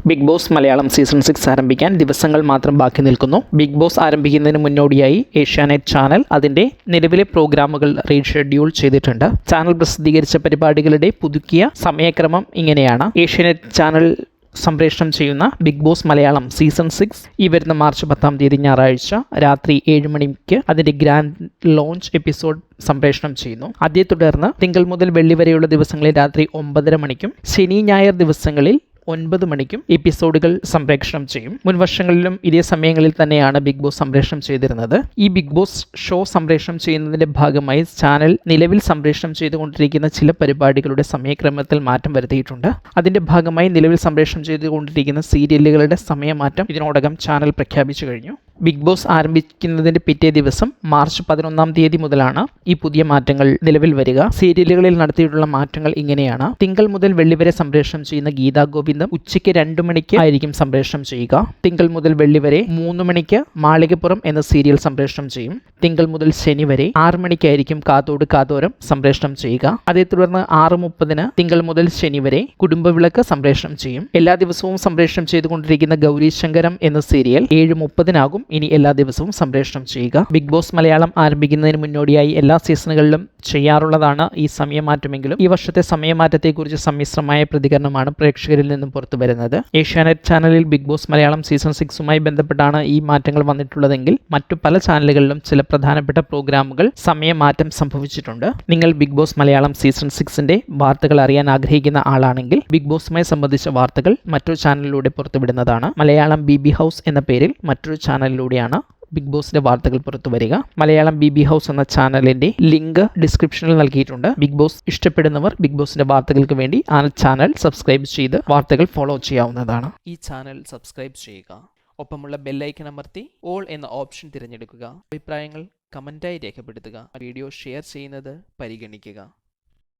Big boss Malayalam season 6 ആരംഭിക്കാൻ ദിവസങ്ങൾ മാത്രം ബാക്കി നിൽക്കുന്നു. ബിഗ് ബോസ് ആരംഭിക്കുന്നതിന് മുന്നോടിയായി ഏഷ്യാനെറ്റ് ചാനൽ അതിൻ്റെ നിലവിലെ പ്രോഗ്രാമുകൾ റീഷെഡ്യൂൾ ചെയ്തിട്ടുണ്ട്. ചാനൽ പ്രസിദ്ധീകരിച്ച പരിപാടികളുടെ പുതുക്കിയ സമയക്രമം ഇങ്ങനെയാണ്. ഏഷ്യാനെറ്റ് ചാനൽ സംപ്രേഷണം ചെയ്യുന്ന ബിഗ് ബോസ് മലയാളം സീസൺ 6 ഈ വരുന്ന മാർച്ച് 10 ഞായറാഴ്ച രാത്രി 7 മണിക്ക് അതിൻ്റെ ഗ്രാൻഡ് ലോഞ്ച് എപ്പിസോഡ് സംപ്രേഷണം ചെയ്യുന്നു. അതേ തുടർന്ന് തിങ്കൾ മുതൽ വെള്ളി വരെയുള്ള ദിവസങ്ങളിൽ രാത്രി 9:30 മണിക്കും ശനി ഞായർ ദിവസങ്ങളിൽ 9 മണിക്കും എപ്പിസോഡുകൾ സംപ്രേഷണം ചെയ്യും. മുൻ വർഷങ്ങളിലും ഇതേ സമയങ്ങളിൽ തന്നെയാണ് ബിഗ് ബോസ് സംപ്രേഷണം ചെയ്തിരുന്നത്. ഈ ബിഗ് ബോസ് ഷോ സംപ്രേഷണം ചെയ്യുന്നതിൻ്റെ ഭാഗമായി ചാനൽ നിലവിൽ സംപ്രേഷണം ചെയ്തുകൊണ്ടിരിക്കുന്ന ചില പരിപാടികളുടെ സമയക്രമത്തിൽ മാറ്റം വരുത്തിയിട്ടുണ്ട്. അതിൻ്റെ ഭാഗമായി നിലവിൽ സംപ്രേഷണം ചെയ്തുകൊണ്ടിരിക്കുന്ന സീരിയലുകളുടെ സമയമാറ്റം ഇതിനോടകം ചാനൽ പ്രഖ്യാപിച്ചു കഴിഞ്ഞു. ബിഗ് ബോസ് ആരംഭിക്കുന്നതിൻ്റെ പിറ്റേ ദിവസം മാർച്ച് 11 മുതലാണ് ഈ പുതിയ മാറ്റങ്ങൾ നിലവിൽ വരിക. സീരിയലുകളിൽ നടത്തിയിട്ടുള്ള മാറ്റങ്ങൾ ഇങ്ങനെയാണ്. തിങ്കൾ മുതൽ വെള്ളി വരെ സംപ്രേഷണം ചെയ്യുന്ന ഗീതാ ഗോവിന്ദം ഉച്ചയ്ക്ക് 2 മണിക്ക് ആയിരിക്കും സംപ്രേഷണം ചെയ്യുക. തിങ്കൾ മുതൽ വെള്ളി വരെ 3 മണിക്ക് മാളികപ്പുറം എന്ന സീരിയൽ സംപ്രേഷണം ചെയ്യും. തിങ്കൾ മുതൽ ശനി വരെ 6 മണിക്കായിരിക്കും കാതോട് കാതോരം സംപ്രേഷണം ചെയ്യുക. അതേ തുടർന്ന് 6:30 തിങ്കൾ മുതൽ ശനി വരെ കുടുംബവിളക്ക് സംപ്രേഷണം ചെയ്യും. എല്ലാ ദിവസവും സംപ്രേഷണം ചെയ്തുകൊണ്ടിരിക്കുന്ന ഗൗരി ശങ്കരം എന്ന സീരിയൽ 7:30 ഇനി എല്ലാ ദിവസവും സംപ്രേഷണം ചെയ്യുക. ബിഗ് ബോസ് മലയാളം ആരംഭിക്കുന്നതിന് മുന്നോടിയായി എല്ലാ സീസണുകളിലും ചെയ്യാറുള്ളതാണ് ഈ സമയമാറ്റമെങ്കിലും ഈ വർഷത്തെ സമയമാറ്റത്തെക്കുറിച്ച് സമ്മിശ്രമായ പ്രതികരണമാണ് പ്രേക്ഷകരിൽ നിന്നും പുറത്തു വരുന്നത്. ഏഷ്യാനെറ്റ് ചാനലിൽ ബിഗ് ബോസ് മലയാളം സീസൺ 6 ബന്ധപ്പെട്ടാണ് ഈ മാറ്റങ്ങൾ വന്നിട്ടുള്ളതെങ്കിൽ മറ്റു പല ചാനലുകളിലും ചില പ്രധാനപ്പെട്ട പ്രോഗ്രാമുകൾ സമയമാറ്റം സംഭവിച്ചിട്ടുണ്ട്. നിങ്ങൾ ബിഗ് ബോസ് മലയാളം സീസൺ 6 വാർത്തകൾ അറിയാൻ ആഗ്രഹിക്കുന്ന ആളാണെങ്കിൽ ബിഗ് ബോസുമായി സംബന്ധിച്ച വാർത്തകൾ മറ്റൊരു ചാനലിലൂടെ പുറത്തുവിടുന്നതാണ്. മലയാളം BB ഹൗസ് എന്ന പേരിൽ മറ്റൊരു ചാനലിലൂടെയാണ് ബിഗ് ബോസിന്റെ വാർത്തകൾ പുറത്തു വരിക. മലയാളം BB ഹൗസ് എന്ന ചാനലിന്റെ ലിങ്ക് ഡിസ്ക്രിപ്ഷനിൽ നൽകിയിട്ടുണ്ട്. ബിഗ് ബോസ് ഇഷ്ടപ്പെടുന്നവർ ബിഗ് ബോസിന്റെ വാർത്തകൾക്ക് വേണ്ടി ആ ചാനൽ സബ്സ്ക്രൈബ് ചെയ്ത് വാർത്തകൾ ഫോളോ ചെയ്യാവുന്നതാണ്. ഈ ചാനൽ സബ്സ്ക്രൈബ് ചെയ്യുക. ഒപ്പമുള്ള ബെല്ലൈക്കൺ അമർത്തി ഓൾ എന്ന ഓപ്ഷൻ തിരഞ്ഞെടുക്കുക. അഭിപ്രായങ്ങൾ കമന്റായി രേഖപ്പെടുത്തുക. വീഡിയോ ഷെയർ ചെയ്യുന്നത് പരിഗണിക്കുക.